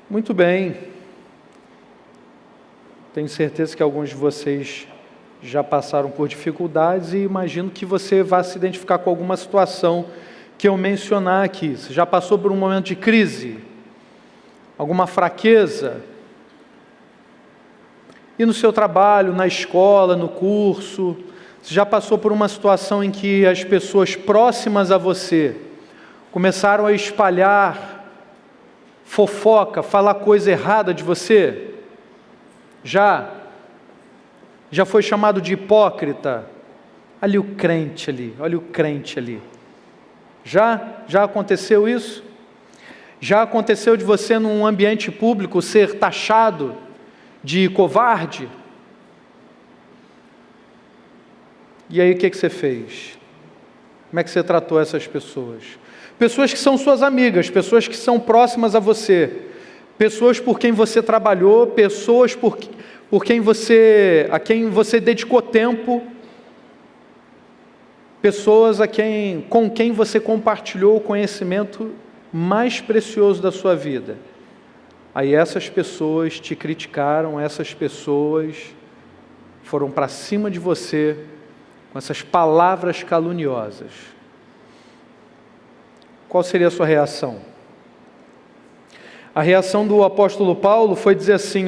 Muito bem. Tenho certeza que alguns de vocês já passaram por dificuldades e imagino que você vá se identificar com alguma situação que eu mencionar aqui. Você já passou por um momento de crise? Alguma fraqueza? E no seu trabalho, na escola, no curso, você já passou por uma situação em que as pessoas próximas a você começaram a espalhar fofoca, falar coisa errada de você? Já foi chamado de hipócrita? Ali o crente ali, olha o crente ali. Já aconteceu isso? Já aconteceu de você num ambiente público ser taxado de covarde? E aí o que você fez? Como é que você tratou essas pessoas? Pessoas que são suas amigas, pessoas que são próximas a você, pessoas por quem você trabalhou, pessoas a quem você dedicou tempo, pessoas com quem você compartilhou o conhecimento mais precioso da sua vida. Aí essas pessoas te criticaram, essas pessoas foram para cima de você com essas palavras caluniosas. Qual seria a sua reação? A reação do apóstolo Paulo foi dizer assim,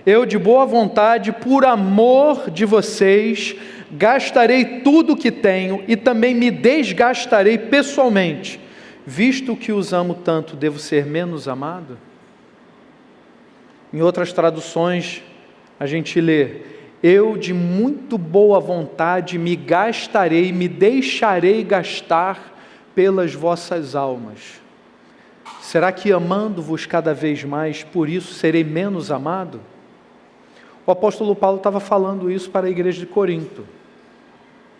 eu de boa vontade, por amor de vocês, gastarei tudo o que tenho e também me desgastarei pessoalmente, visto que os amo tanto, devo ser menos amado? Em outras traduções, a gente lê, eu de muito boa vontade me gastarei, me deixarei gastar pelas vossas almas. Será que amando-vos cada vez mais, por isso serei menos amado? O apóstolo Paulo estava falando isso para a igreja de Corinto.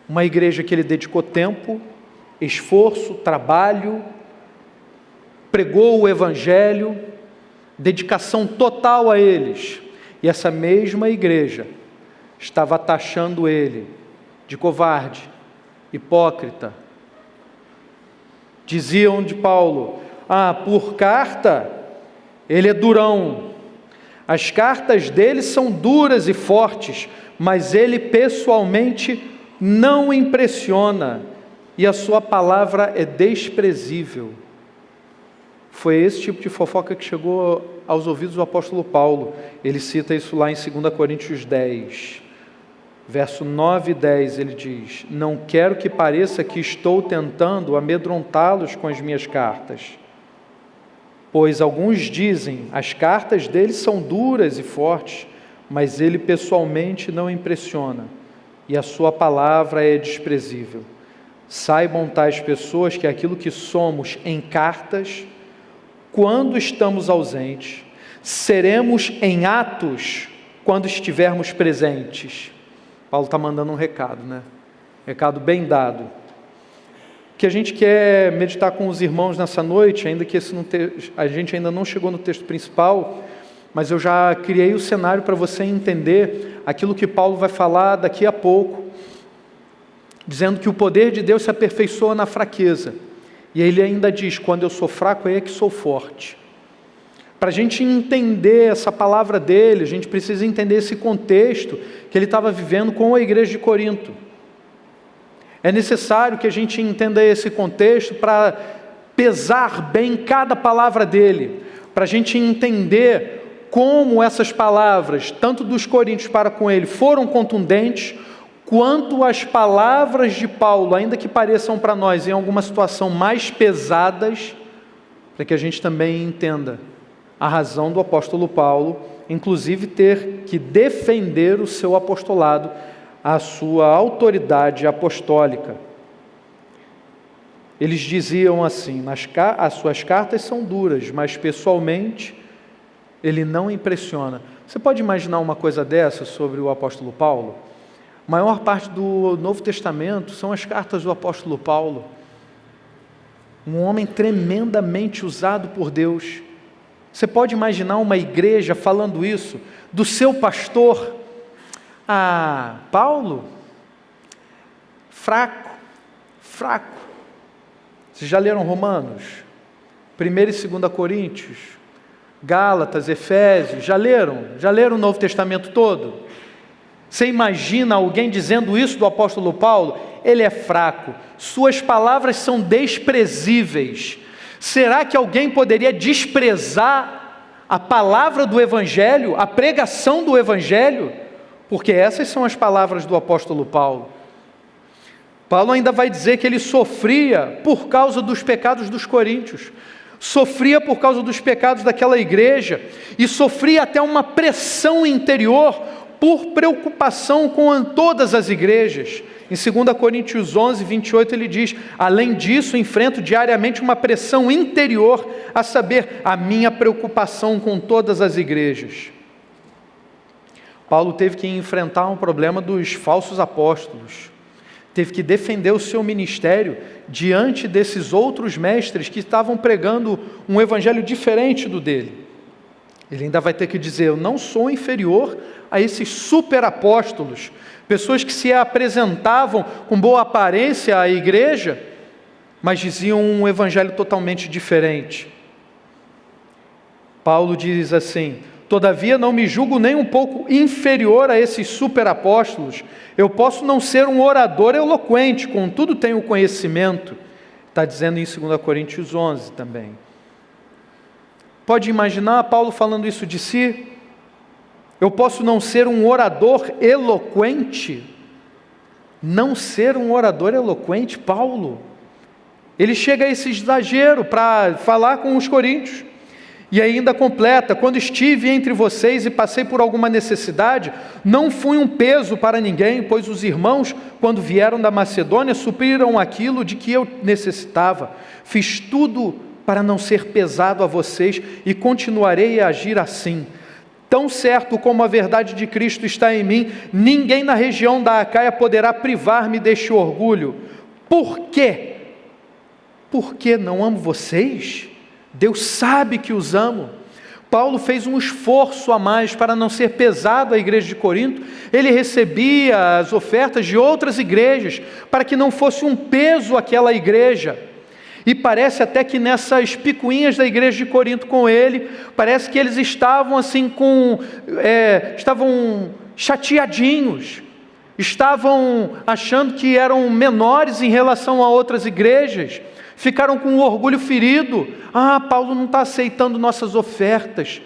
Uma igreja que ele dedicou tempo, esforço, trabalho, pregou o evangelho, dedicação total a eles. E essa mesma igreja estava taxando ele de covarde, hipócrita. Diziam de Paulo, por carta, ele é durão. As cartas dele são duras e fortes, mas ele pessoalmente não impressiona, e a sua palavra é desprezível. Foi esse tipo de fofoca que chegou aos ouvidos do apóstolo Paulo. Ele cita isso lá em 2 Coríntios 10. Verso 9 e 10, ele diz, não quero que pareça que estou tentando amedrontá-los com as minhas cartas, pois alguns dizem, as cartas dele são duras e fortes, mas ele pessoalmente não impressiona, e a sua palavra é desprezível. Saibam tais pessoas que aquilo que somos em cartas, quando estamos ausentes, seremos em atos quando estivermos presentes. Paulo está mandando um recado, né? Recado bem dado. O que a gente quer meditar com os irmãos nessa noite, ainda que a gente ainda não chegou no texto principal, mas eu já criei o cenário para você entender aquilo que Paulo vai falar daqui a pouco, dizendo que o poder de Deus se aperfeiçoa na fraqueza. E ele ainda diz, quando eu sou fraco, aí é que sou forte. Para a gente entender essa palavra dele, a gente precisa entender esse contexto que ele estava vivendo com a igreja de Corinto. É necessário que a gente entenda esse contexto para pesar bem cada palavra dele, para a gente entender como essas palavras, tanto dos coríntios para com ele, foram contundentes, quanto as palavras de Paulo, ainda que pareçam para nós em alguma situação mais pesadas, para que a gente também entenda a razão do apóstolo Paulo, inclusive ter que defender o seu apostolado, a sua autoridade apostólica. Eles diziam assim, as suas cartas são duras, mas pessoalmente ele não impressiona. Você pode imaginar uma coisa dessa sobre o apóstolo Paulo? A maior parte do Novo Testamento são as cartas do apóstolo Paulo. Um homem tremendamente usado por Deus. Você pode imaginar uma igreja falando isso do seu pastor? Paulo, fraco. Vocês já leram Romanos? 1 e 2 Coríntios? Gálatas, Efésios, já leram? Já leram o Novo Testamento todo? Você imagina alguém dizendo isso do apóstolo Paulo? Ele é fraco, suas palavras são desprezíveis. Será que alguém poderia desprezar a palavra do Evangelho, a pregação do Evangelho? Porque essas são as palavras do apóstolo Paulo. Paulo ainda vai dizer que ele sofria por causa dos pecados dos coríntios, sofria por causa dos pecados daquela igreja, e sofria até uma pressão interior por preocupação com todas as igrejas. Em 2 Coríntios 11, 28 ele diz: além disso, enfrento diariamente uma pressão interior, a saber, a minha preocupação com todas as igrejas. Paulo teve que enfrentar um problema dos falsos apóstolos, teve que defender o seu ministério diante desses outros mestres que estavam pregando um evangelho diferente do dele. Ele ainda vai ter que dizer: eu não sou inferior a esses super apóstolos, pessoas que se apresentavam com boa aparência à igreja, mas diziam um evangelho totalmente diferente. Paulo diz assim: todavia não me julgo nem um pouco inferior a esses super apóstolos. Eu posso não ser um orador eloquente, contudo tenho conhecimento. Está dizendo em 2 Coríntios 11 também. Pode imaginar Paulo falando isso de si? Eu posso não ser um orador eloquente? Não ser um orador eloquente, Paulo? Ele chega a esse exagero para falar com os coríntios. E ainda completa: quando estive entre vocês e passei por alguma necessidade, não fui um peso para ninguém, pois os irmãos, quando vieram da Macedônia, supriram aquilo de que eu necessitava. Fiz tudo para não ser pesado a vocês e continuarei a agir assim. Tão certo como a verdade de Cristo está em mim, ninguém na região da Acaia poderá privar-me deste orgulho. Por quê? Porque não amo vocês? Deus sabe que os amo. Paulo fez um esforço a mais para não ser pesado à igreja de Corinto. Ele recebia as ofertas de outras igrejas, para que não fosse um peso àquela igreja. E parece até que nessas picuinhas da igreja de Corinto com ele, parece que eles estavam assim estavam chateadinhos, estavam achando que eram menores em relação a outras igrejas, ficaram com o orgulho ferido. Paulo não está aceitando nossas ofertas.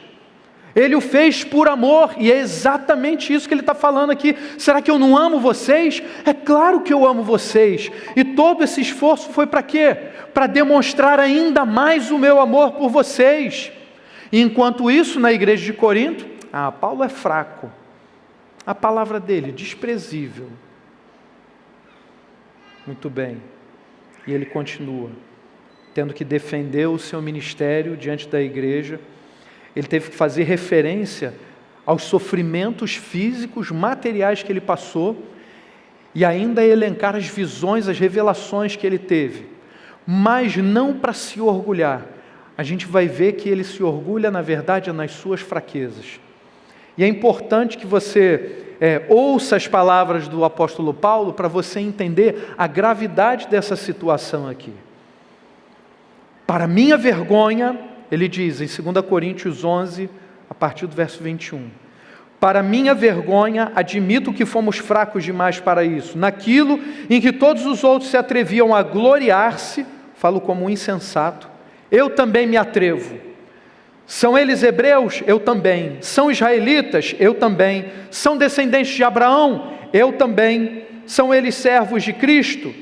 Ele o fez por amor, e é exatamente isso que ele está falando aqui. Será que eu não amo vocês? É claro que eu amo vocês. E todo esse esforço foi para quê? Para demonstrar ainda mais o meu amor por vocês. E enquanto isso, na igreja de Corinto, Paulo é fraco. A palavra dele, desprezível. Muito bem. E ele continua, tendo que defender o seu ministério diante da igreja. Ele teve que fazer referência aos sofrimentos físicos, materiais que ele passou, e ainda elencar as visões, as revelações que ele teve, mas não para se orgulhar. A gente vai ver que ele se orgulha, na verdade, nas suas fraquezas. E é importante que você ouça as palavras do apóstolo Paulo para você entender a gravidade dessa situação aqui. Para minha vergonha, ele diz em 2 Coríntios 11, a partir do verso 21, para minha vergonha, admito que fomos fracos demais para isso. Naquilo em que todos os outros se atreviam a gloriar-se, falo como um insensato, eu também me atrevo. São eles hebreus? Eu também. São israelitas? Eu também. São descendentes de Abraão? Eu também. São eles servos de Cristo?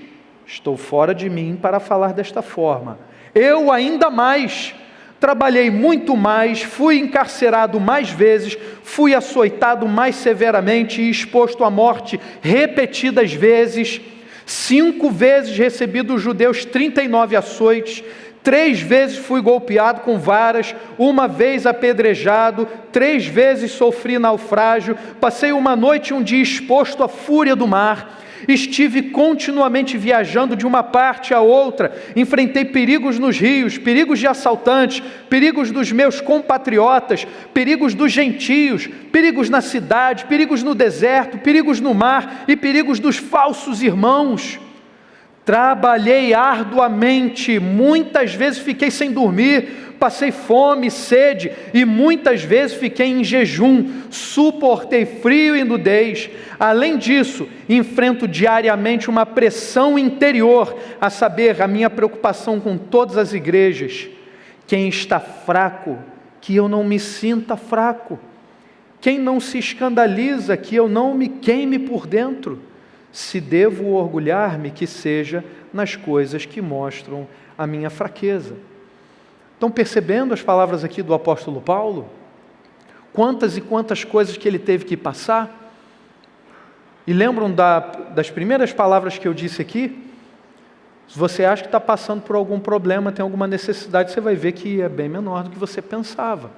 Estou fora de mim para falar desta forma. Eu ainda mais. Trabalhei muito mais, fui encarcerado mais vezes, fui açoitado mais severamente e exposto à morte repetidas vezes. 5 vezes recebi dos judeus 39 açoites, 3 vezes fui golpeado com varas, 1 vez apedrejado, 3 vezes sofri naufrágio, passei uma noite e um dia exposto à fúria do mar. Estive continuamente viajando de uma parte a outra, enfrentei perigos nos rios, perigos de assaltantes, perigos dos meus compatriotas, perigos dos gentios, perigos na cidade, perigos no deserto, perigos no mar e perigos dos falsos irmãos. Trabalhei arduamente, muitas vezes fiquei sem dormir, passei fome, sede, e muitas vezes fiquei em jejum, suportei frio e nudez. Além disso, enfrento diariamente uma pressão interior, a saber, a minha preocupação com todas as igrejas. Quem está fraco, que eu não me sinta fraco. Quem não se escandaliza, que eu não me queime por dentro. Se devo orgulhar-me, que seja nas coisas que mostram a minha fraqueza. Estão percebendo as palavras aqui do apóstolo Paulo? Quantas e quantas coisas que ele teve que passar? E lembram das primeiras palavras que eu disse aqui? Se você acha que está passando por algum problema, tem alguma necessidade, você vai ver que é bem menor do que você pensava.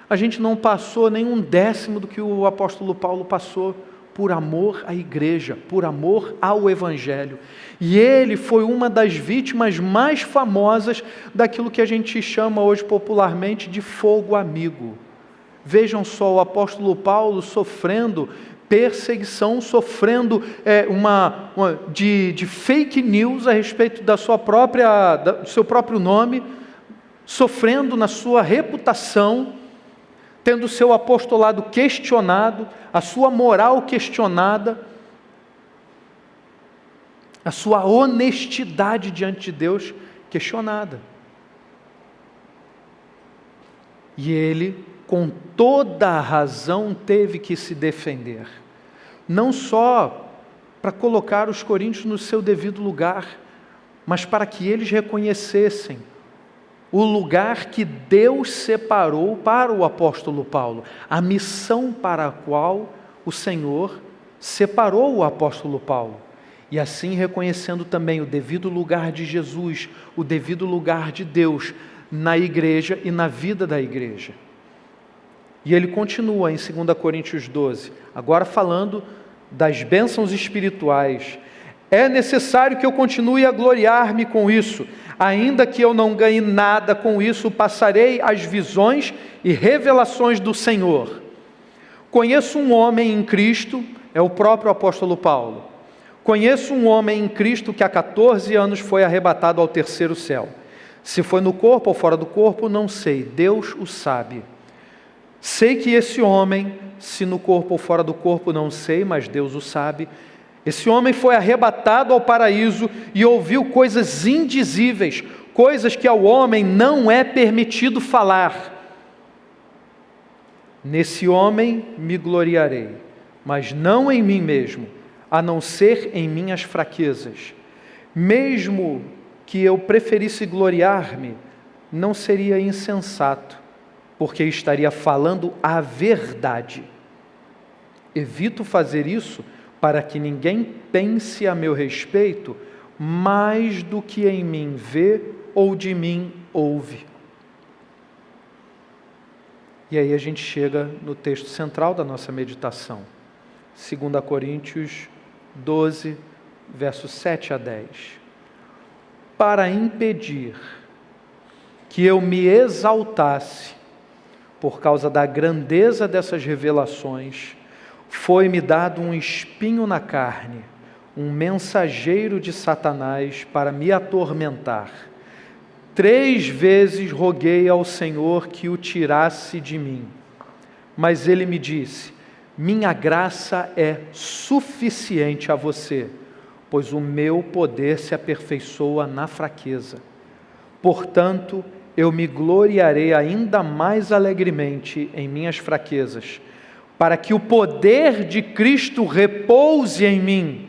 A gente não passou nem 1/10 do que o apóstolo Paulo passou, por amor à igreja, por amor ao Evangelho. E ele foi uma das vítimas mais famosas daquilo que a gente chama hoje popularmente de fogo amigo. Vejam só, o apóstolo Paulo sofrendo perseguição, sofrendo de fake news a respeito do seu próprio nome, sofrendo na sua reputação, tendo o seu apostolado questionado, a sua moral questionada, a sua honestidade diante de Deus questionada. E ele, com toda a razão, teve que se defender. Não só para colocar os coríntios no seu devido lugar, mas para que eles reconhecessem o lugar que Deus separou para o apóstolo Paulo, a missão para a qual o Senhor separou o apóstolo Paulo. E assim reconhecendo também o devido lugar de Jesus, o devido lugar de Deus na igreja e na vida da igreja. E ele continua em 2 Coríntios 12, agora falando das bênçãos espirituais. É necessário que eu continue a gloriar-me com isso. Ainda que eu não ganhe nada com isso, passarei as visões e revelações do Senhor. Conheço um homem em Cristo, é o próprio apóstolo Paulo. Conheço um homem em Cristo que há 14 anos foi arrebatado ao terceiro céu. Se foi no corpo ou fora do corpo, não sei, Deus o sabe. Sei que esse homem, se no corpo ou fora do corpo, não sei, mas Deus o sabe. Esse homem foi arrebatado ao paraíso e ouviu coisas indizíveis, coisas que ao homem não é permitido falar. Nesse homem me gloriarei, mas não em mim mesmo, a não ser em minhas fraquezas. Mesmo que eu preferisse gloriar-me, não seria insensato, porque estaria falando a verdade. Evito fazer isso para que ninguém pense a meu respeito mais do que em mim vê ou de mim ouve. E aí a gente chega no texto central da nossa meditação, 2 Coríntios 12, versos 7 a 10. Para impedir que eu me exaltasse por causa da grandeza dessas revelações, foi-me dado um espinho na carne, um mensageiro de Satanás para me atormentar. 3 vezes roguei ao Senhor que o tirasse de mim, mas ele me disse: minha graça é suficiente a você, pois o meu poder se aperfeiçoa na fraqueza. Portanto, eu me gloriarei ainda mais alegremente em minhas fraquezas, para que o poder de Cristo repouse em mim.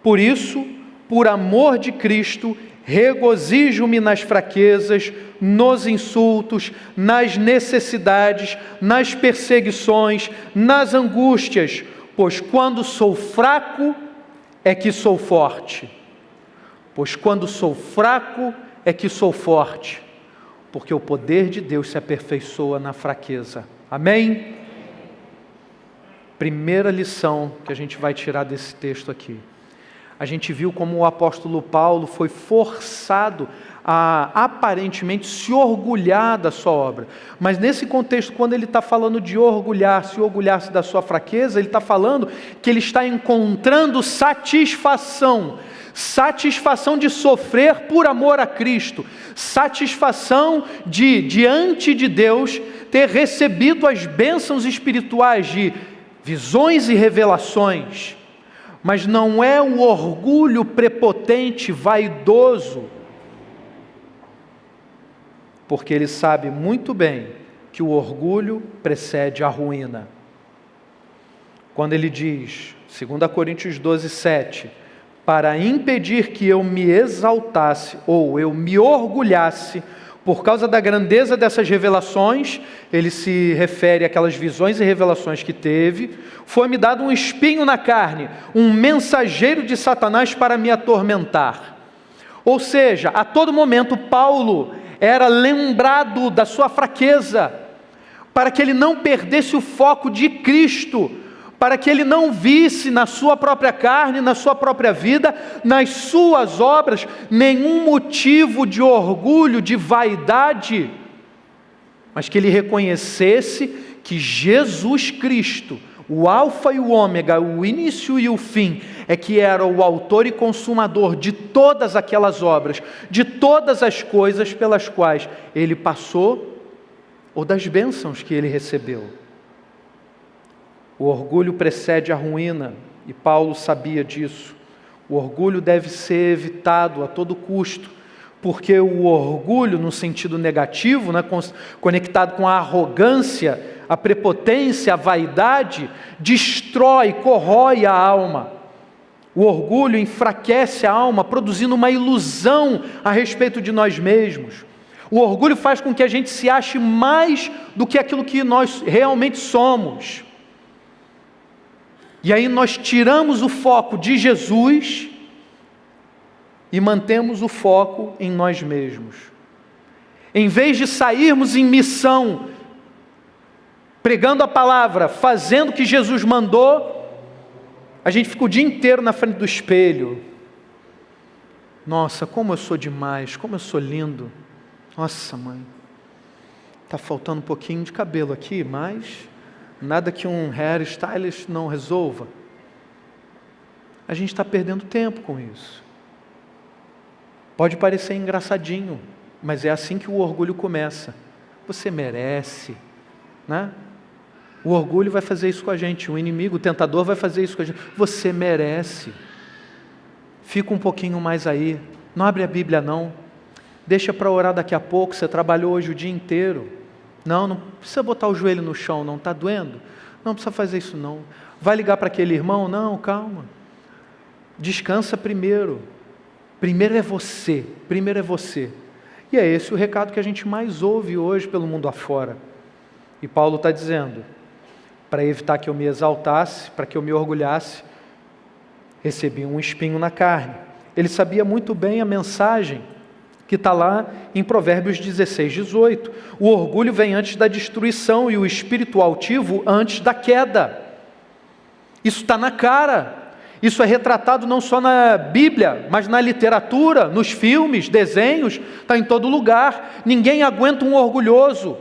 Por isso, por amor de Cristo, regozijo-me nas fraquezas, nos insultos, nas necessidades, nas perseguições, nas angústias, pois quando sou fraco é que sou forte. Pois quando sou fraco é que sou forte, porque o poder de Deus se aperfeiçoa na fraqueza. Amém? Primeira lição que a gente vai tirar desse texto aqui. A gente viu como o apóstolo Paulo foi forçado a aparentemente se orgulhar da sua obra. Mas nesse contexto, quando ele está falando de orgulhar-se da sua fraqueza, ele está falando que ele está encontrando satisfação de sofrer por amor a Cristo, satisfação de, diante de Deus, ter recebido as bênçãos espirituais de visões e revelações. Mas não é o orgulho prepotente, vaidoso, porque ele sabe muito bem que o orgulho precede a ruína. Quando ele diz, 2 Coríntios 12, 7, para impedir que eu me exaltasse ou eu me orgulhasse por causa da grandeza dessas revelações, ele se refere àquelas visões e revelações que teve, foi-me dado um espinho na carne, um mensageiro de Satanás para me atormentar. Ou seja, a todo momento Paulo era lembrado da sua fraqueza, para que ele não perdesse o foco de Cristo, para que ele não visse na sua própria carne, na sua própria vida, nas suas obras, nenhum motivo de orgulho, de vaidade, mas que ele reconhecesse que Jesus Cristo, o alfa e o ômega, o início e o fim, é que era o autor e consumador de todas aquelas obras, de todas as coisas pelas quais ele passou, ou das bênçãos que ele recebeu. O orgulho precede a ruína, e Paulo sabia disso. O orgulho deve ser evitado a todo custo, porque o orgulho, no sentido negativo, né, conectado com a arrogância, a prepotência, a vaidade, destrói, corrói a alma. O orgulho enfraquece a alma, produzindo uma ilusão a respeito de nós mesmos. O orgulho faz com que a gente se ache mais do que aquilo que nós realmente somos. E aí nós tiramos o foco de Jesus e mantemos o foco em nós mesmos. Em vez de sairmos em missão, pregando a palavra, fazendo o que Jesus mandou, a gente fica o dia inteiro na frente do espelho. Nossa, como eu sou demais, como eu sou lindo. Nossa, mãe, está faltando um pouquinho de cabelo aqui, mas nada que um hairstylist não resolva. A gente está perdendo tempo com isso. Pode parecer engraçadinho, mas é assim que o orgulho começa. Você merece, né? O orgulho vai fazer isso com a gente, o inimigo, o tentador vai fazer isso com a gente. Você merece. Fica um pouquinho mais aí. Não abre a Bíblia não. Deixa para orar daqui a pouco, você trabalhou hoje o dia inteiro. Não precisa botar o joelho no chão, não está doendo? Não precisa fazer isso não. Vai ligar para aquele irmão? Não, calma. Descansa primeiro. Primeiro é você. E é esse o recado que a gente mais ouve hoje pelo mundo afora. E Paulo está dizendo, para evitar que eu me exaltasse, para que eu me orgulhasse, recebi um espinho na carne. Ele sabia muito bem a mensagem que está lá em Provérbios 16, 18. O orgulho vem antes da destruição e o espírito altivo antes da queda. Isso está na cara. Isso é retratado não só na Bíblia, mas na literatura, nos filmes, desenhos, está em todo lugar. Ninguém aguenta um orgulhoso.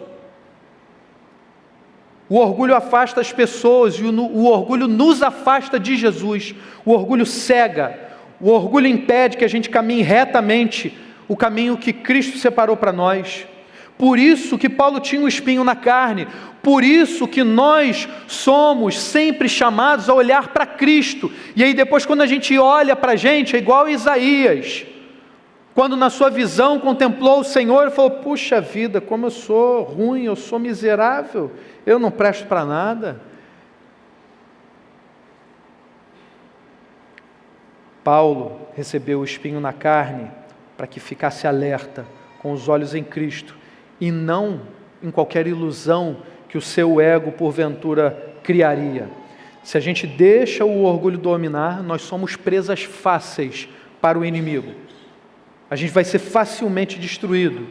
O orgulho afasta as pessoas e o orgulho nos afasta de Jesus. O orgulho cega. O orgulho impede que a gente caminhe retamente o caminho que Cristo separou para nós. Por isso que Paulo tinha um espinho na carne. Por isso que nós somos sempre chamados a olhar para Cristo. E aí depois quando a gente olha para a gente, é igual a Isaías. Quando na sua visão contemplou o Senhor e falou, puxa vida, como eu sou ruim, eu sou miserável, eu não presto para nada. Paulo recebeu o espinho na carne para que ficasse alerta, com os olhos em Cristo, e não em qualquer ilusão que o seu ego porventura criaria. Se a gente deixa o orgulho dominar, nós somos presas fáceis para o inimigo. A gente vai ser facilmente destruído.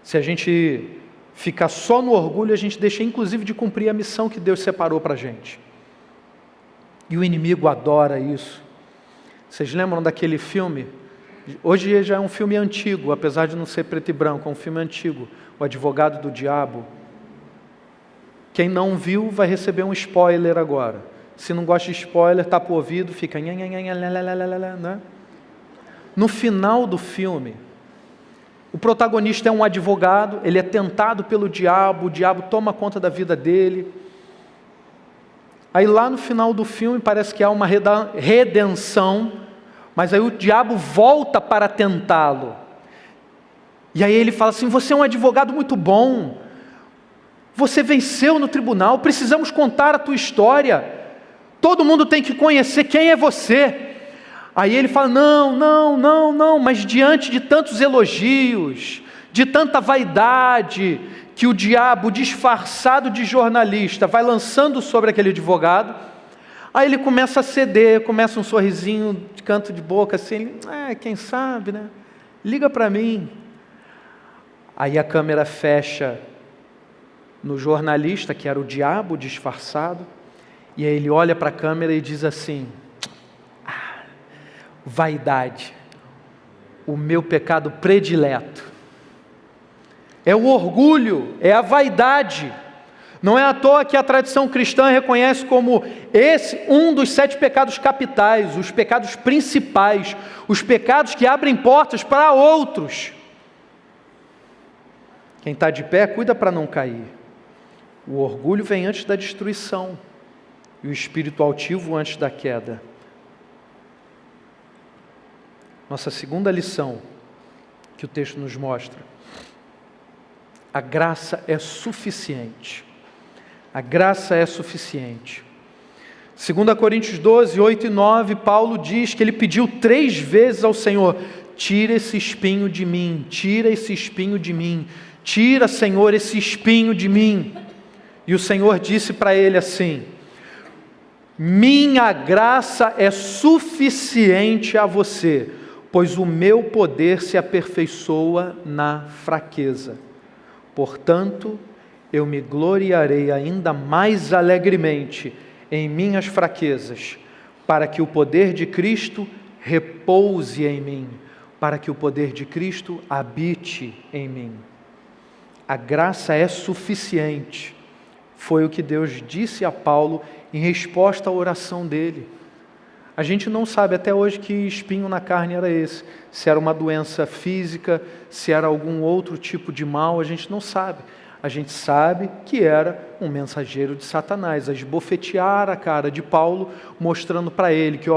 Se a gente ficar só no orgulho, a gente deixa inclusive de cumprir a missão que Deus separou para a gente. E o inimigo adora isso. Vocês lembram daquele filme Hoje já é um filme antigo, apesar de não ser preto e branco, é um filme antigo, O Advogado do Diabo. Quem não viu vai receber um spoiler agora. Se não gosta de spoiler, tapa o ouvido, fica... né? No final do filme, o protagonista é um advogado, ele é tentado pelo diabo, o diabo toma conta da vida dele. Aí lá no final do filme parece que há uma redenção, mas aí o diabo volta para tentá-lo. E aí ele fala assim: você é um advogado muito bom, você venceu no tribunal, precisamos contar a tua história, todo mundo tem que conhecer quem é você. Aí ele fala: não, mas diante de tantos elogios, de tanta vaidade, que o diabo, disfarçado de jornalista, vai lançando sobre aquele advogado, aí ele começa a ceder, começa um sorrisinho de canto de boca, assim, quem sabe, né? Liga para mim. Aí a câmera fecha no jornalista, que era o diabo disfarçado, e aí ele olha para a câmera e diz assim: vaidade, o meu pecado predileto. É o orgulho, é a vaidade. Não é à toa que a tradição cristã reconhece como esse um dos 7 pecados capitais, os pecados principais, os pecados que abrem portas para outros. Quem está de pé, cuida para não cair. O orgulho vem antes da destruição e o espírito altivo antes da queda. Nossa segunda lição que o texto nos mostra: a graça é suficiente. A graça é suficiente. 2 Coríntios 12, 8 e 9, Paulo diz que ele pediu 3 vezes ao Senhor: tira esse espinho de mim, tira esse espinho de mim, tira, Senhor, esse espinho de mim. E o Senhor disse para ele assim: minha graça é suficiente a você, pois o meu poder se aperfeiçoa na fraqueza. Portanto, eu me gloriarei ainda mais alegremente em minhas fraquezas, para que o poder de Cristo repouse em mim, para que o poder de Cristo habite em mim. A graça é suficiente. Foi o que Deus disse a Paulo em resposta à oração dele. A gente não sabe até hoje que espinho na carne era esse. Se era uma doença física, se era algum outro tipo de mal, a gente não sabe. A gente sabe que era um mensageiro de Satanás, a esbofetear a cara de Paulo, mostrando para ele que,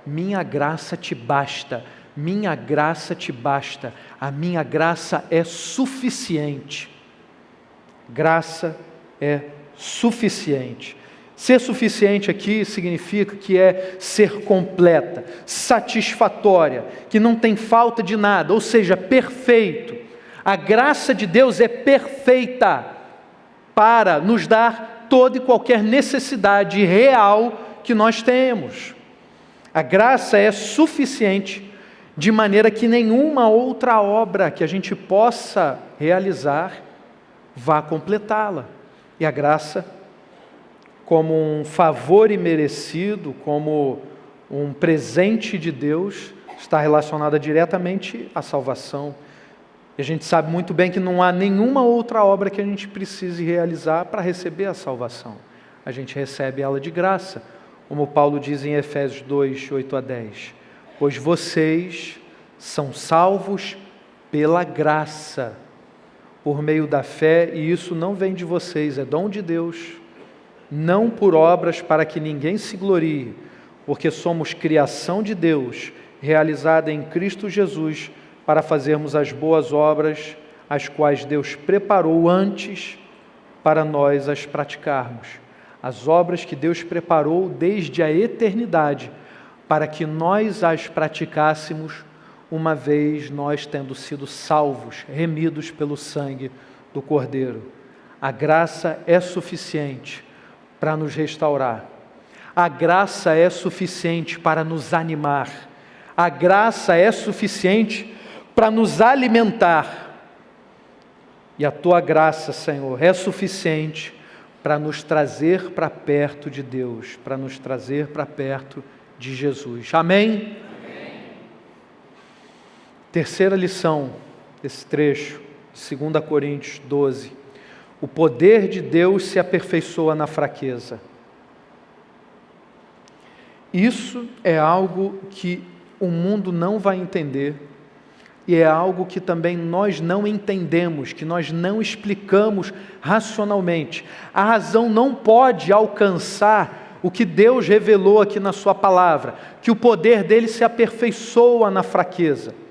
minha graça te basta, minha graça te basta, a minha graça é suficiente. Graça é suficiente. Ser suficiente aqui significa que é ser completa, satisfatória, que não tem falta de nada, ou seja, perfeito. A graça de Deus é perfeita para nos dar toda e qualquer necessidade real que nós temos. A graça é suficiente de maneira que nenhuma outra obra que a gente possa realizar vá completá-la. E a graça, como um favor imerecido, como um presente de Deus, está relacionada diretamente à salvação. E a gente sabe muito bem que não há nenhuma outra obra que a gente precise realizar para receber a salvação. A gente recebe ela de graça, como Paulo diz em Efésios 2, 8 a 10. Pois vocês são salvos pela graça, por meio da fé, e isso não vem de vocês, é dom de Deus, não por obras para que ninguém se glorie, porque somos criação de Deus, realizada em Cristo Jesus, para fazermos as boas obras, as quais Deus preparou antes para nós as praticarmos. As obras que Deus preparou desde a eternidade, para que nós as praticássemos, uma vez nós tendo sido salvos, remidos pelo sangue do Cordeiro. A graça é suficiente para nos restaurar. A graça é suficiente para nos animar. A graça é suficiente para nos alimentar. E a Tua graça, Senhor, é suficiente para nos trazer para perto de Deus, para nos trazer para perto de Jesus. Amém? Terceira lição desse trecho, 2 Coríntios 12. O poder de Deus se aperfeiçoa na fraqueza. Isso é algo que o mundo não vai entender, e é algo que também nós não entendemos, que nós não explicamos racionalmente. A razão não pode alcançar o que Deus revelou aqui na sua palavra, que o poder dele se aperfeiçoa na fraqueza.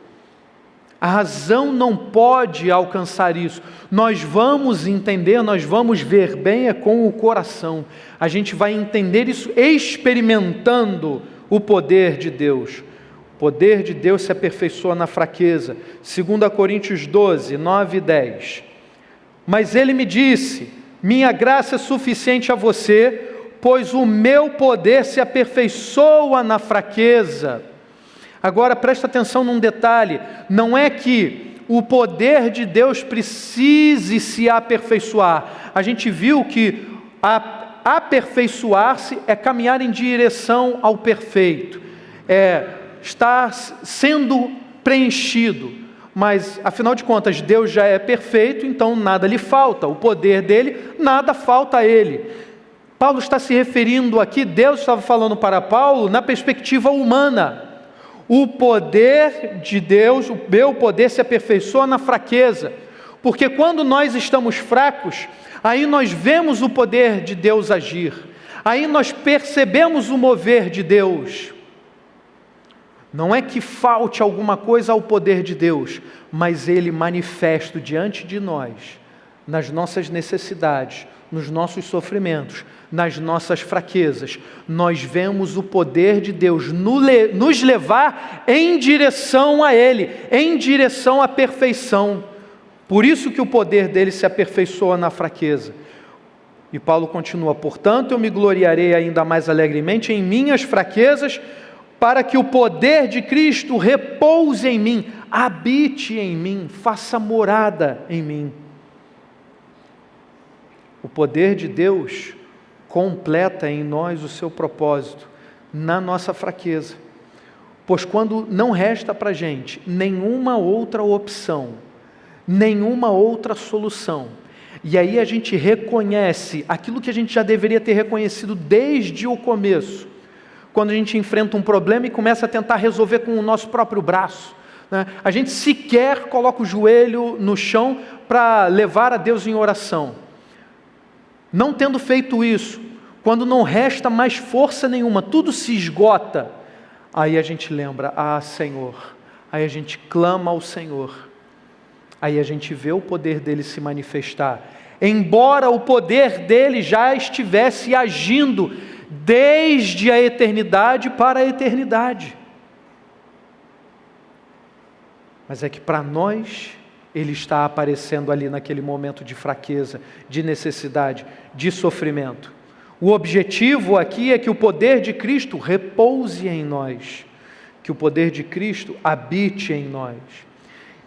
A razão não pode alcançar isso. Nós vamos entender, nós vamos ver bem com o coração. A gente vai entender isso experimentando o poder de Deus. O poder de Deus se aperfeiçoa na fraqueza. 2 Coríntios 12, 9 e 10. Mas ele me disse: minha graça é suficiente a você, pois o meu poder se aperfeiçoa na fraqueza. Agora presta atenção num detalhe, não é que o poder de Deus precise se aperfeiçoar. A gente viu que aperfeiçoar-se é caminhar em direção ao perfeito, é estar sendo preenchido, mas afinal de contas Deus já é perfeito, então nada lhe falta, o poder dele, nada falta a ele. Paulo está se referindo aqui, Deus estava falando para Paulo na perspectiva humana. O poder de Deus, o meu poder se aperfeiçoa na fraqueza, porque quando nós estamos fracos, aí nós vemos o poder de Deus agir, aí nós percebemos o mover de Deus. Não é que falte alguma coisa ao poder de Deus, mas Ele manifesta diante de nós, nas nossas necessidades, nos nossos sofrimentos, nas nossas fraquezas, nós vemos o poder de Deus nos levar em direção a Ele, em direção à perfeição. Por isso que o poder dele se aperfeiçoa na fraqueza. E Paulo continua: portanto eu me gloriarei ainda mais alegremente em minhas fraquezas, para que o poder de Cristo repouse em mim, habite em mim, faça morada em mim. O poder de Deus completa em nós o seu propósito, na nossa fraqueza. Pois quando não resta para a gente nenhuma outra opção, nenhuma outra solução, e aí a gente reconhece aquilo que a gente já deveria ter reconhecido desde o começo, quando a gente enfrenta um problema e começa a tentar resolver com o nosso próprio braço, né? A gente sequer coloca o joelho no chão para levar a Deus em oração. Não tendo feito isso, quando não resta mais força nenhuma, tudo se esgota, aí a gente lembra: ah, Senhor, aí a gente clama ao Senhor, aí a gente vê o poder dele se manifestar, embora o poder dele já estivesse agindo desde a eternidade para a eternidade. Mas é que para nós, ele está aparecendo ali naquele momento de fraqueza, de necessidade, de sofrimento. O objetivo aqui é que o poder de Cristo repouse em nós, que o poder de Cristo habite em nós.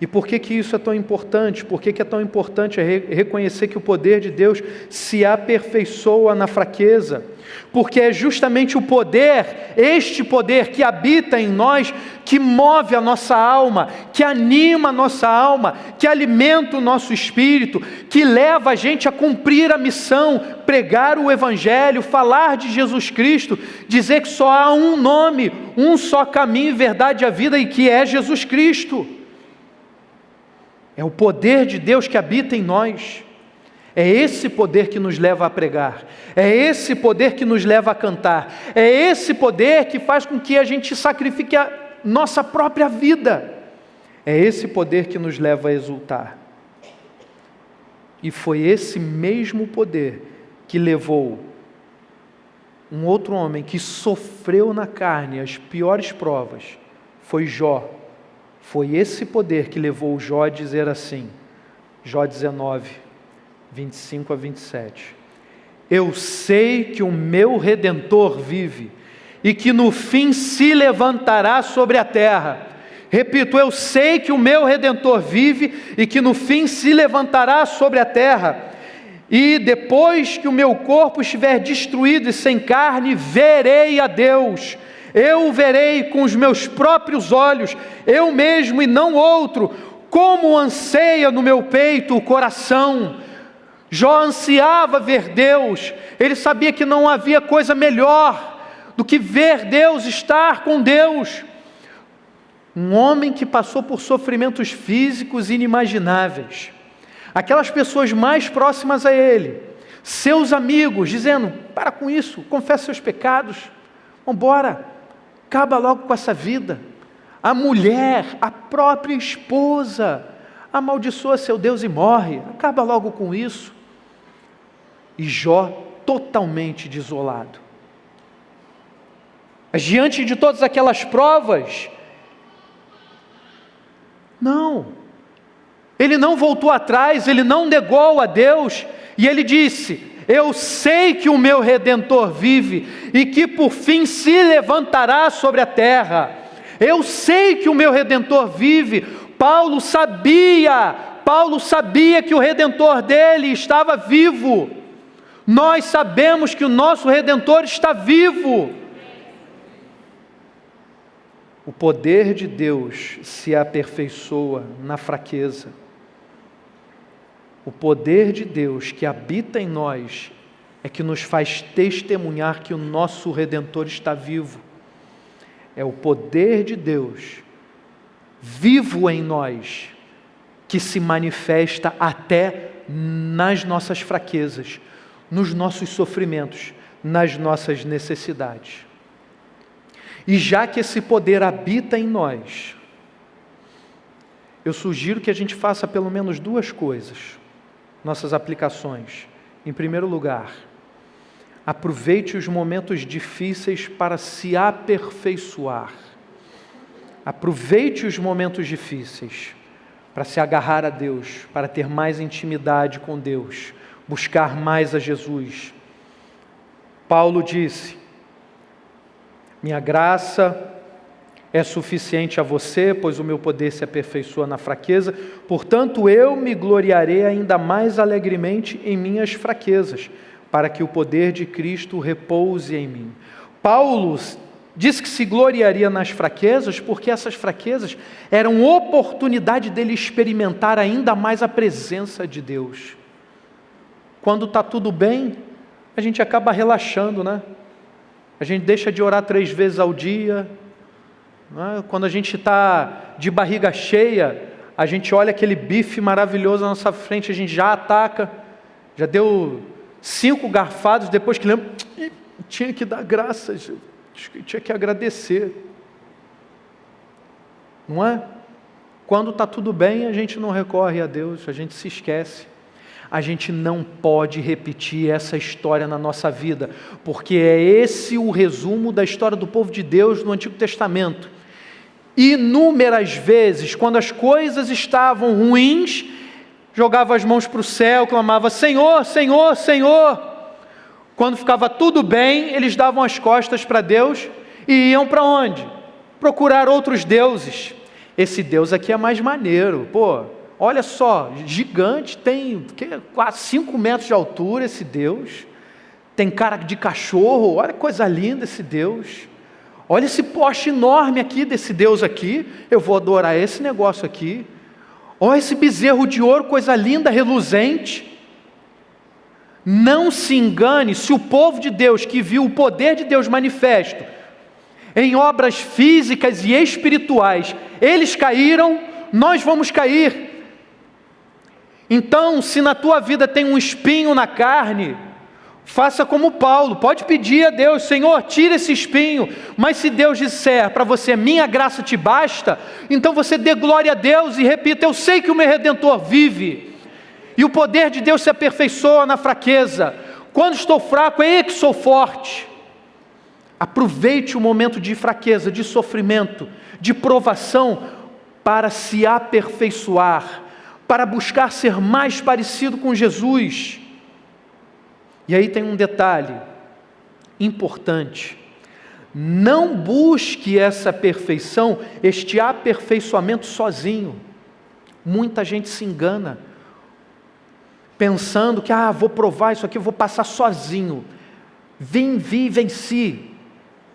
E por que que isso é tão importante? Por que que é tão importante reconhecer que o poder de Deus se aperfeiçoa na fraqueza? Porque é justamente o poder, este poder que habita em nós, que move a nossa alma, que anima a nossa alma, que alimenta o nosso espírito, que leva a gente a cumprir a missão, pregar o Evangelho, falar de Jesus Cristo, dizer que só há um nome, um só caminho, verdade e a vida, e que é Jesus Cristo. É o poder de Deus que habita em nós. É esse poder que nos leva a pregar. É esse poder que nos leva a cantar. É esse poder que faz com que a gente sacrifique a nossa própria vida. É esse poder que nos leva a exultar. E foi esse mesmo poder que levou um outro homem que sofreu na carne as piores provas. Foi Jó. Foi esse poder que levou Jó a dizer assim, Jó 19, 25 a 27. Eu sei que o meu Redentor vive e que no fim se levantará sobre a terra. Repito, eu sei que o meu Redentor vive e que no fim se levantará sobre a terra. E depois que o meu corpo estiver destruído e sem carne, verei a Deus. eu o verei com os meus próprios olhos, eu mesmo e não outro, como anseia no meu peito o coração. Jó ansiava ver Deus, ele sabia que não havia coisa melhor do que ver Deus, estar com Deus. Um homem que passou por sofrimentos físicos inimagináveis, aquelas pessoas mais próximas a ele, seus amigos, dizendo: para com isso, confessa seus pecados, vamos embora, acaba logo com essa vida. A mulher, a própria esposa, amaldiçoa seu Deus e morre, acaba logo com isso. E Jó totalmente desolado. Mas diante de todas aquelas provas, não, ele não voltou atrás, ele não negou a Deus, e ele disse: eu sei que o meu Redentor vive, e que por fim se levantará sobre a terra. Eu sei que o meu Redentor vive. Paulo sabia que o Redentor dele estava vivo. Nós sabemos que o nosso Redentor está vivo. O poder de Deus se aperfeiçoa na fraqueza. O poder de Deus que habita em nós é que nos faz testemunhar que o nosso Redentor está vivo. É o poder de Deus vivo em nós que se manifesta até nas nossas fraquezas, nos nossos sofrimentos, nas nossas necessidades. E já que esse poder habita em nós, eu sugiro que a gente faça pelo menos duas coisas, nossas aplicações. Em primeiro lugar, aproveite os momentos difíceis para se aperfeiçoar. Aproveite os momentos difíceis para se agarrar a Deus, para ter mais intimidade com Deus, buscar mais a Jesus. Paulo disse: minha graça é suficiente a você, pois o meu poder se aperfeiçoa na fraqueza. Portanto, eu me gloriarei ainda mais alegremente em minhas fraquezas, para que o poder de Cristo repouse em mim. Paulo disse que se gloriaria nas fraquezas, porque essas fraquezas eram oportunidade dele experimentar ainda mais a presença de Deus. Quando está tudo bem, a gente acaba relaxando, né? A gente deixa de orar 3 vezes ao dia. Né? Quando a gente está de barriga cheia, a gente olha aquele bife maravilhoso na nossa frente, a gente já ataca, já deu 5 garfados, depois que lembra, tinha que dar graças, tinha que agradecer. Não é? Quando está tudo bem, a gente não recorre a Deus, a gente se esquece. A gente não pode repetir essa história na nossa vida, porque é esse o resumo da história do povo de Deus no Antigo Testamento. Inúmeras vezes, quando as coisas estavam ruins, jogava as mãos para o céu, clamava: Senhor, Senhor, Senhor. Quando ficava tudo bem, eles davam as costas para Deus e iam para onde? Procurar outros deuses. Esse Deus aqui é mais maneiro, olha só, gigante, tem quase 5 metros de altura esse Deus, tem cara de cachorro, olha que coisa linda esse Deus, olha esse poste enorme aqui desse Deus aqui, eu vou adorar esse negócio aqui, olha esse bezerro de ouro, coisa linda, reluzente. Não se engane, se o povo de Deus que viu o poder de Deus manifesto em obras físicas e espirituais, eles caíram, nós vamos cair. Então, se na tua vida tem um espinho na carne, faça como Paulo, pode pedir a Deus: Senhor, tira esse espinho. Mas se Deus disser para você: minha graça te basta, então você dê glória a Deus e repita: eu sei que o meu Redentor vive, e o poder de Deus se aperfeiçoa na fraqueza. Quando estou fraco, é eu que sou forte. Aproveite o momento de fraqueza, de sofrimento, de provação, para se aperfeiçoar, para buscar ser mais parecido com Jesus. E aí tem um detalhe importante: não busque essa perfeição, este aperfeiçoamento sozinho. Muita gente se engana, pensando que vou provar isso aqui, vou passar sozinho. Vi, venci.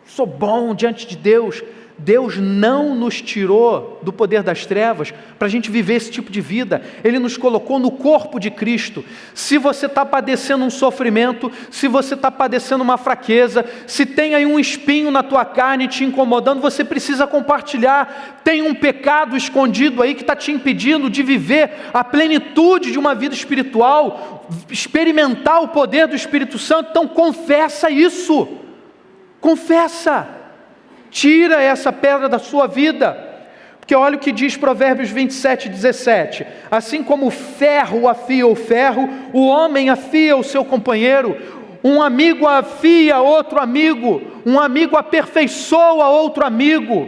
sou bom diante de Deus. Deus não nos tirou do poder das trevas para a gente viver esse tipo de vida. Ele nos colocou no corpo de Cristo. Se você está padecendo um sofrimento, se você está padecendo uma fraqueza, se tem aí um espinho na tua carne te incomodando, você precisa compartilhar. Tem um pecado escondido aí que está te impedindo de viver a plenitude de uma vida espiritual, experimentar o poder do Espírito Santo. Então confessa isso, confessa. Tira essa pedra da sua vida, porque olha o que diz Provérbios 27:17, assim como o ferro afia o ferro, o homem afia o seu companheiro, um amigo afia outro amigo, um amigo aperfeiçoa outro amigo.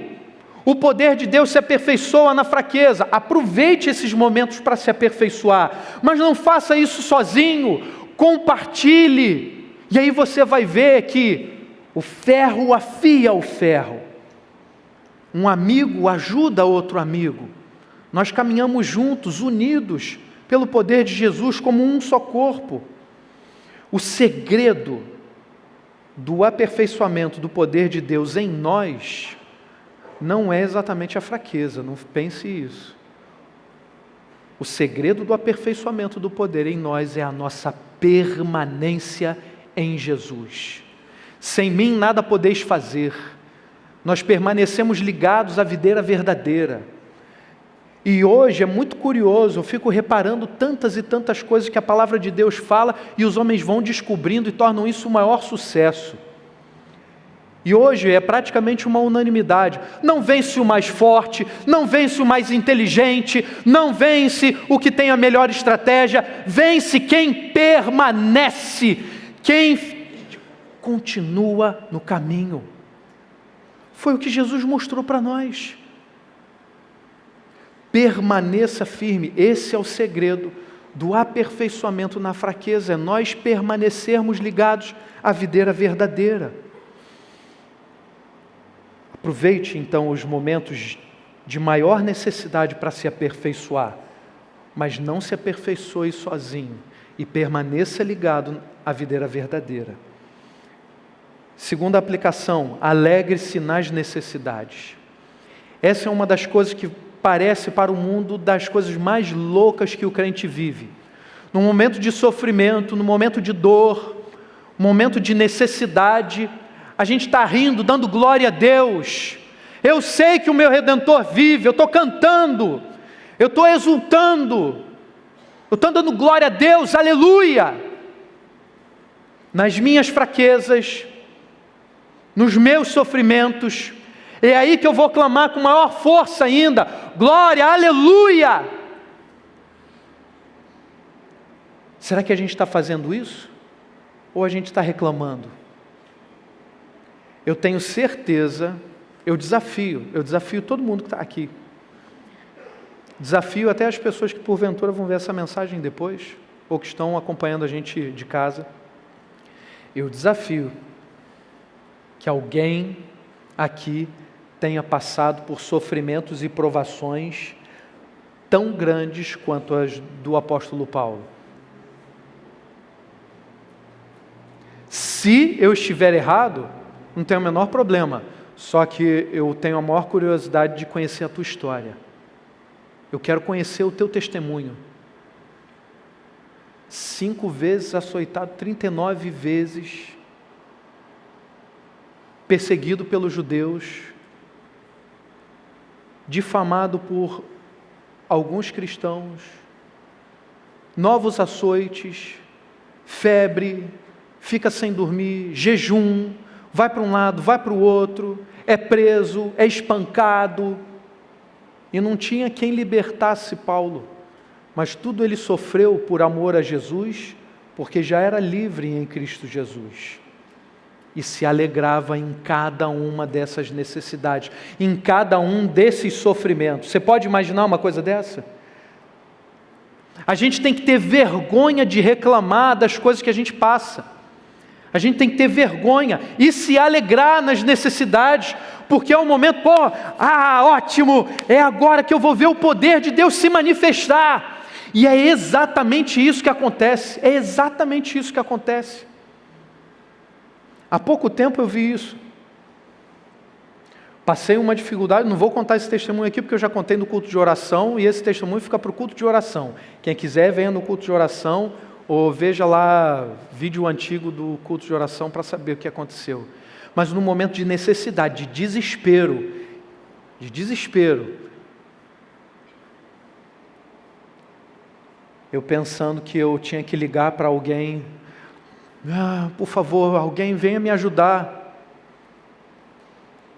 O poder de Deus se aperfeiçoa na fraqueza. Aproveite esses momentos para se aperfeiçoar, mas não faça isso sozinho, compartilhe, e aí você vai ver que o ferro afia o ferro. Um amigo ajuda outro amigo. Nós caminhamos juntos, unidos, pelo poder de Jesus, como um só corpo. O segredo do aperfeiçoamento do poder de Deus em nós não é exatamente a fraqueza, não pense isso. O segredo do aperfeiçoamento do poder em nós é a nossa permanência em Jesus. Sem mim nada podeis fazer. Nós permanecemos ligados à videira verdadeira. E hoje é muito curioso, eu fico reparando tantas e tantas coisas que a palavra de Deus fala e os homens vão descobrindo e tornam isso o maior sucesso. E hoje é praticamente uma unanimidade. Não vence o mais forte, não vence o mais inteligente, não vence o que tem a melhor estratégia, vence quem permanece, quem continua no caminho. Foi o que Jesus mostrou para nós. Permaneça firme. Esse é o segredo do aperfeiçoamento na fraqueza, é nós permanecermos ligados à videira verdadeira. Aproveite então os momentos de maior necessidade para se aperfeiçoar, mas não se aperfeiçoe sozinho e permaneça ligado à videira verdadeira. Segunda aplicação, alegre-se nas necessidades. Essa é uma das coisas que parece para o mundo das coisas mais loucas que o crente vive. No momento de sofrimento, no momento de dor, no momento de necessidade, a gente está rindo, dando glória a Deus. Eu sei que o meu Redentor vive, eu estou cantando, eu estou exultando, eu estou dando glória a Deus, aleluia! Nas minhas fraquezas, nos meus sofrimentos, é aí que eu vou clamar com maior força ainda, glória, aleluia! Será que a gente está fazendo isso? Ou a gente está reclamando? Eu tenho certeza, eu desafio todo mundo que está aqui, desafio até as pessoas que porventura vão ver essa mensagem depois, ou que estão acompanhando a gente de casa, eu desafio que alguém aqui tenha passado por sofrimentos e provações tão grandes quanto as do apóstolo Paulo. Se eu estiver errado, não tem o menor problema, só que eu tenho a maior curiosidade de conhecer a tua história. Eu quero conhecer o teu testemunho. 5 vezes açoitado, 39 vezes, perseguido pelos judeus, difamado por alguns cristãos, novos açoites, febre, fica sem dormir, jejum, vai para um lado, vai para o outro, é preso, é espancado, e não tinha quem libertasse Paulo, mas tudo ele sofreu por amor a Jesus, porque já era livre em Cristo Jesus, e se alegrava em cada uma dessas necessidades, em cada um desses sofrimentos. Você pode imaginar uma coisa dessa? A gente tem que ter vergonha de reclamar das coisas que a gente passa. A gente tem que ter vergonha e se alegrar nas necessidades, porque é o momento, ótimo, é agora que eu vou ver o poder de Deus se manifestar. E é exatamente isso que acontece, Há pouco tempo eu vi isso. Passei uma dificuldade, não vou contar esse testemunho aqui, porque eu já contei no culto de oração, e esse testemunho fica para o culto de oração. Quem quiser, venha no culto de oração, ou veja lá vídeo antigo do culto de oração para saber o que aconteceu. Mas no momento de necessidade, de desespero, eu pensando que eu tinha que ligar para alguém, por favor, alguém venha me ajudar.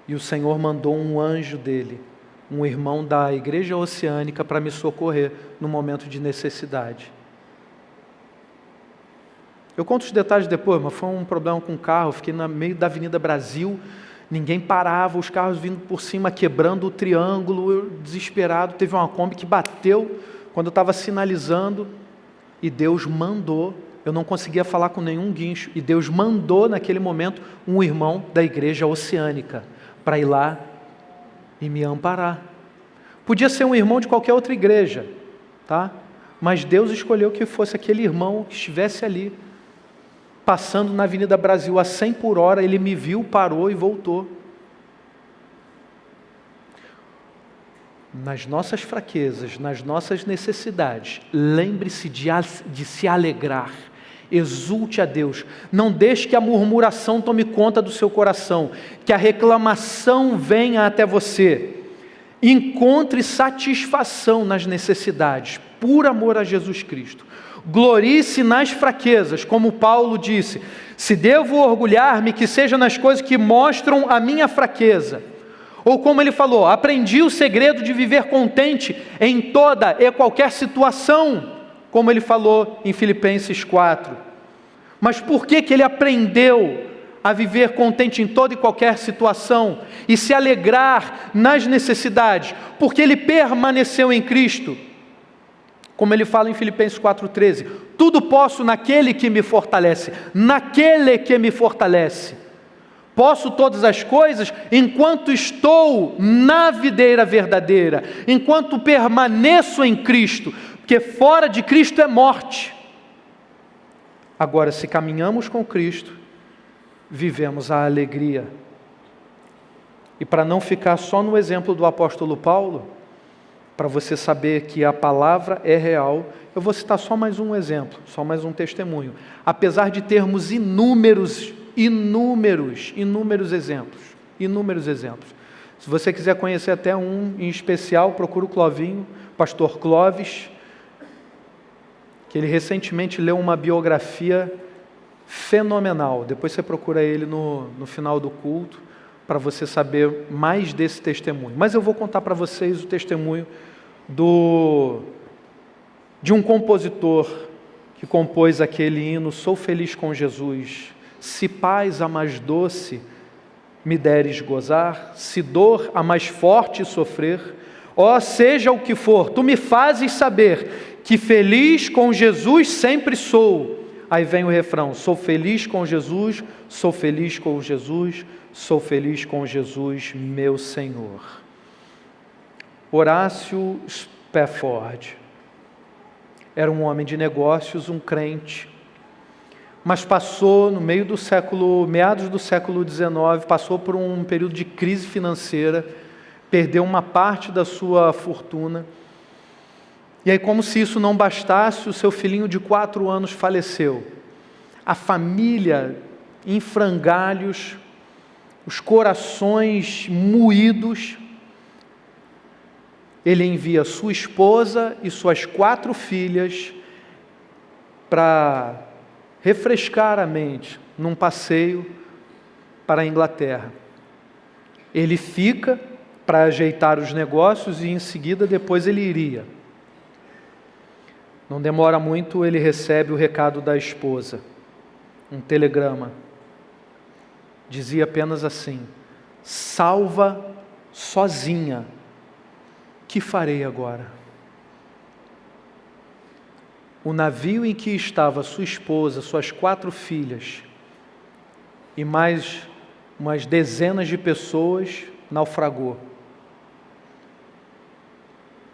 E o Senhor mandou um anjo dele, um irmão da igreja oceânica, para me socorrer no momento de necessidade. Eu conto os detalhes depois, mas foi um problema com o carro. Eu fiquei no meio da Avenida Brasil, ninguém parava, os carros vindo por cima, quebrando o triângulo, eu desesperado. Teve uma Kombi que bateu quando eu estava sinalizando, e Deus mandou, eu não conseguia falar com nenhum guincho, e Deus mandou naquele momento um irmão da igreja oceânica, para ir lá e me amparar. Podia ser um irmão de qualquer outra igreja, tá? Mas Deus escolheu que fosse aquele irmão que estivesse ali, passando na Avenida Brasil a 100 por hora, ele me viu, parou e voltou. Nas nossas fraquezas, nas nossas necessidades, lembre-se de se alegrar, exulte a Deus, não deixe que a murmuração tome conta do seu coração, que a reclamação venha até você. Encontre satisfação nas necessidades, por amor a Jesus Cristo. Glorie-se nas fraquezas, como Paulo disse, se devo orgulhar-me, que seja nas coisas que mostram a minha fraqueza. Ou como ele falou, aprendi o segredo de viver contente em toda e qualquer situação, como ele falou em Filipenses 4. Mas por que ele aprendeu a viver contente em toda e qualquer situação e se alegrar nas necessidades? Porque ele permaneceu em Cristo. Como ele fala em Filipenses 4,13, tudo posso naquele que me fortalece, naquele que me fortalece. Posso todas as coisas enquanto estou na videira verdadeira, enquanto permaneço em Cristo, porque fora de Cristo é morte. Agora, se caminhamos com Cristo, vivemos a alegria. E para não ficar só no exemplo do apóstolo Paulo, para você saber que a palavra é real, eu vou citar só mais um exemplo, só mais um testemunho. Apesar de termos inúmeros exemplos. Se você quiser conhecer até um em especial, procura o Clovinho, pastor Clóvis, que ele recentemente leu uma biografia fenomenal. Depois você procura ele no final do culto, para você saber mais desse testemunho. Mas eu vou contar para vocês o testemunho de um compositor que compôs aquele hino, Sou Feliz com Jesus. Se paz a mais doce me deres gozar, se dor a mais forte sofrer, ó, seja o que for, tu me fazes saber que feliz com Jesus sempre sou. Aí vem o refrão, sou feliz com Jesus, sou feliz com Jesus, sou feliz com Jesus, meu Senhor. Horácio Spafford era um homem de negócios, um crente, mas passou no meio do meados do século XIX, passou por um período de crise financeira, perdeu uma parte da sua fortuna, e aí, como se isso não bastasse, o seu filhinho de 4 anos faleceu. A família em frangalhos, os corações moídos. Ele envia sua esposa e suas 4 filhas para refrescar a mente num passeio para a Inglaterra. Ele fica para ajeitar os negócios e em seguida depois ele iria. Não demora muito, ele recebe o recado da esposa, um telegrama. Dizia apenas assim: salva sozinha, que farei agora? O navio em que estava sua esposa, suas 4 filhas e mais umas dezenas de pessoas naufragou.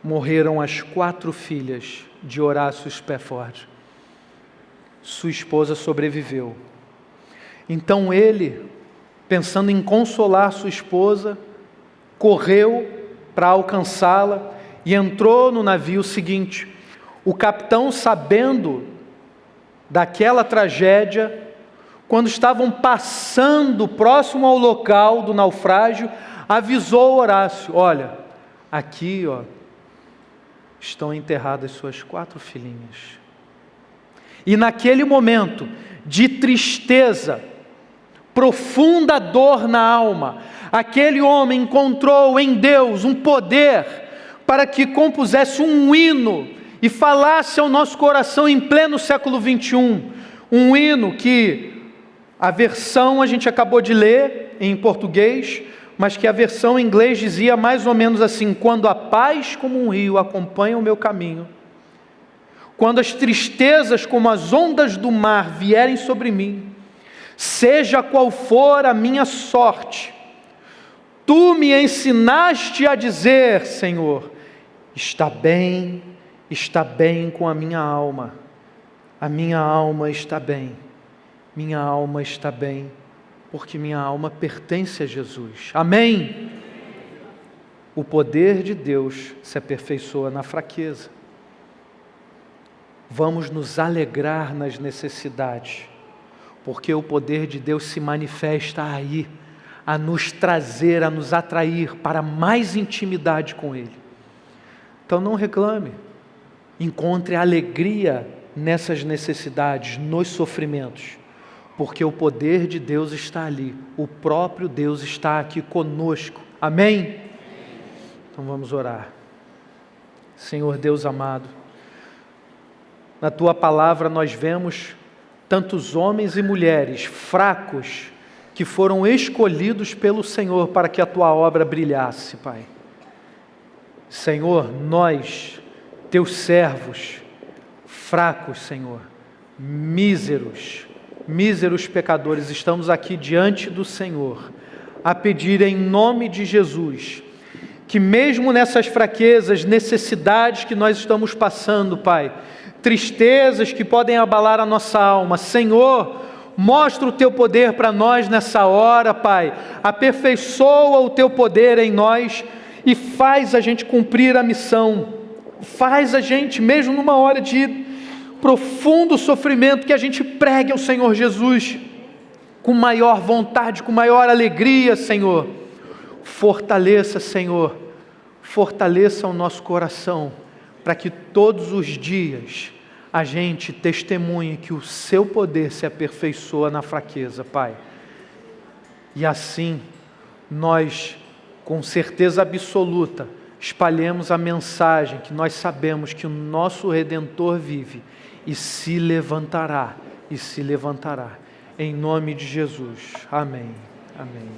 Morreram as 4 filhas de Horácio Spafford. Sua esposa sobreviveu. Então ele, pensando em consolar sua esposa, correu para alcançá-la e entrou no navio seguinte. O capitão, sabendo daquela tragédia, quando estavam passando próximo ao local do naufrágio, avisou Horácio: olha, aqui estão enterradas suas 4 filhinhas. E naquele momento de tristeza, profunda dor na alma, aquele homem encontrou em Deus um poder para que compusesse um hino e falasse ao nosso coração em pleno século 21, um hino que a versão a gente acabou de ler em português, mas que a versão em inglês dizia mais ou menos assim: quando a paz como um rio acompanha o meu caminho, quando as tristezas como as ondas do mar vierem sobre mim, seja qual for a minha sorte, Tu me ensinaste a dizer, Senhor, está bem com a minha alma está bem, minha alma está bem, porque minha alma pertence a Jesus. Amém? O poder de Deus se aperfeiçoa na fraqueza. Vamos nos alegrar nas necessidades, porque o poder de Deus se manifesta aí, a nos trazer, a nos atrair para mais intimidade com Ele. Então não reclame, encontre alegria nessas necessidades, nos sofrimentos, porque o poder de Deus está ali, o próprio Deus está aqui conosco. Amém? Então vamos orar. Senhor Deus amado, na Tua palavra nós vemos tantos homens e mulheres fracos que foram escolhidos pelo Senhor para que a Tua obra brilhasse, Pai. Senhor, nós, Teus servos, fracos, Senhor, míseros pecadores, estamos aqui diante do Senhor, a pedir em nome de Jesus, que mesmo nessas fraquezas, necessidades que nós estamos passando, Pai, tristezas que podem abalar a nossa alma, Senhor, mostra o Teu poder para nós nessa hora, Pai, aperfeiçoa o Teu poder em nós e faz a gente cumprir a missão, faz a gente, mesmo numa hora de profundo sofrimento, que a gente pregue ao Senhor Jesus com maior vontade, com maior alegria, Senhor. Fortaleça, Senhor, fortaleça o nosso coração, para que todos os dias a gente testemunhe que o Seu poder se aperfeiçoa na fraqueza, Pai. E assim, nós, com certeza absoluta, espalhemos a mensagem que nós sabemos que o nosso Redentor vive e se levantará, em nome de Jesus. Amém. Amém.